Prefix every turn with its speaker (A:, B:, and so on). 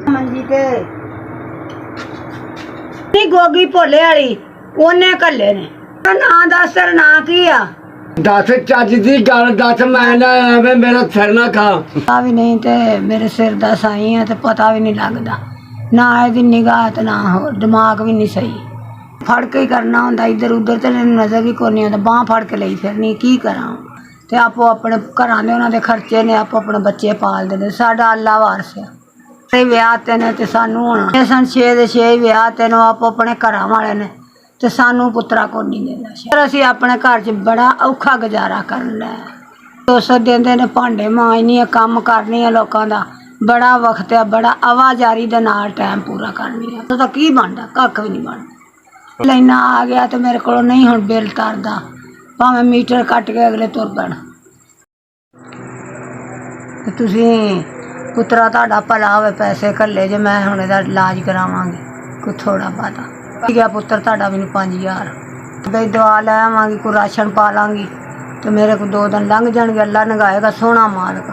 A: ਮੰਜੀ ਤੇ ਨੀ ਗੋਗੀ ਭੋਲੇ ਵਾਲੀ ਉਹਨੇ ਘੱਲੇ ਨੇ। ਨਾਂ ਦੱਸ, ਤੇਰਾ ਨਾਂ ਕੀ ਆ?
B: दस चज दी गल दस, मैं ना एवें मेरा सिर ना खा।
A: ਪਤਾ ਵੀ ਨਹੀਂ ਤੇ ਮੇਰੇ ਸਿਰ ਦਾ ਸਾਈ ਆ ਤੇ ਪਤਾ ਵੀ ਨਹੀਂ ਲੱਗਦਾ, ਨਾ ਇਹਦੀ ਨਿਗਾਹ ਤੇ ਨਾ ਹੋਰ ਦਿਮਾਗ ਵੀ ਨਹੀਂ ਸਹੀ। ਫੜ ਕੇ ਹੀ ਕਰਨਾ ਹੁੰਦਾ ਇੱਧਰ ਉੱਧਰ, ਤੇ ਮੈਨੂੰ ਨਜ਼ਰ ਵੀ ਕੋਈ ਨਹੀਂ ਆਉਂਦਾ। ਬਾਂਹ ਫੜ ਕੇ ਲਈ ਫਿਰਨੀ, ਕੀ ਕਰਾਂ? ਤੇ ਆਪੋ ਆਪਣੇ ਘਰਾਂ ਦੇ ਉਹਨਾਂ ਦੇ ਖਰਚੇ ਨੇ, ਆਪੋ ਆਪਣੇ ਬੱਚੇ ਪਾਲਦੇ ਨੇ। ਸਾਡਾ ਅੱਲਾ ਵਾਰਸ ਆ। ਤੇ ਵਿਆਹ ਤੇ ਨੇ ਤੇ ਸਾਨੂੰ ਹੁਣ ਇਹ ਸਨ 6 ਦੇ 6 ਵਿਆਹ ਤੇ ਨੇ, ਆਪੋ ਆਪਣੇ ਘਰਾਂ ਵਾਲੇ ਨੇ ਤੇ ਸਾਨੂੰ ਪੁੱਤਰਾ ਕੋ ਨਹੀਂ ਦਿੰਦਾ। ਫਿਰ ਅਸੀਂ ਆਪਣੇ ਘਰ 'ਚ ਬੜਾ ਔਖਾ ਗੁਜ਼ਾਰਾ ਕਰਨਾ। 200 ਦਿੰਦੇ ਨੇ, ਭਾਂਡੇ ਮਾਂਜਣੀ ਆ, ਕੰਮ ਕਰਨੀ ਆ ਲੋਕਾਂ ਦਾ, ਬੜਾ ਵਕਤ ਆ, ਬੜਾ ਆਵਾਜ਼ਾਰੀ ਦੇ ਨਾਲ ਟਾਈਮ ਪੂਰਾ ਕਰਨੀ ਆ। ਤਾਂ ਕੀ ਬਣਦਾ? ਕੱਖ ਵੀ ਨਹੀਂ ਬਣਦਾ। ਲੈਣਾ ਆ ਗਿਆ ਤੇ ਮੇਰੇ ਕੋਲੋਂ ਨਹੀਂ ਹੁਣ ਬਿੱਲ ਤਰਦਾ, ਭਾਵੇਂ ਮੀਟਰ ਕੱਟ ਕੇ ਅਗਲੇ ਤੁਰ ਪੈਣ। ਤੁਸੀਂ ਪੁੱਤਰਾ ਤੁਹਾਡਾ ਭਲਾ ਹੋਵੇ, ਪੈਸੇ ਘੱਲੇ ਜੇ, ਮੈਂ ਹੁਣ ਇਹਦਾ ਇਲਾਜ ਕਰਾਵਾਂਗੀ ਕੋਈ ਥੋੜਾ ਬਹੁਤਾ। ਗਿਆ ਪੁੱਤਰ ਤੁਹਾਡਾ ਮੈਨੂੰ 5000 ਬਈ ਦਵਾ ਲੈ ਆਵਾਂਗੀ, ਕੋਈ ਰਾਸ਼ਨ ਪਾ ਲਾਂਗੀ ਤੇ ਮੇਰੇ ਕੋਲ 2 ਦਿਨ ਲੰਘ ਜਾਣਗੇ। ਅੱਲਾ ਨਗਾਏਗਾ, ਸੋਹਣਾ ਮਾਲਕ।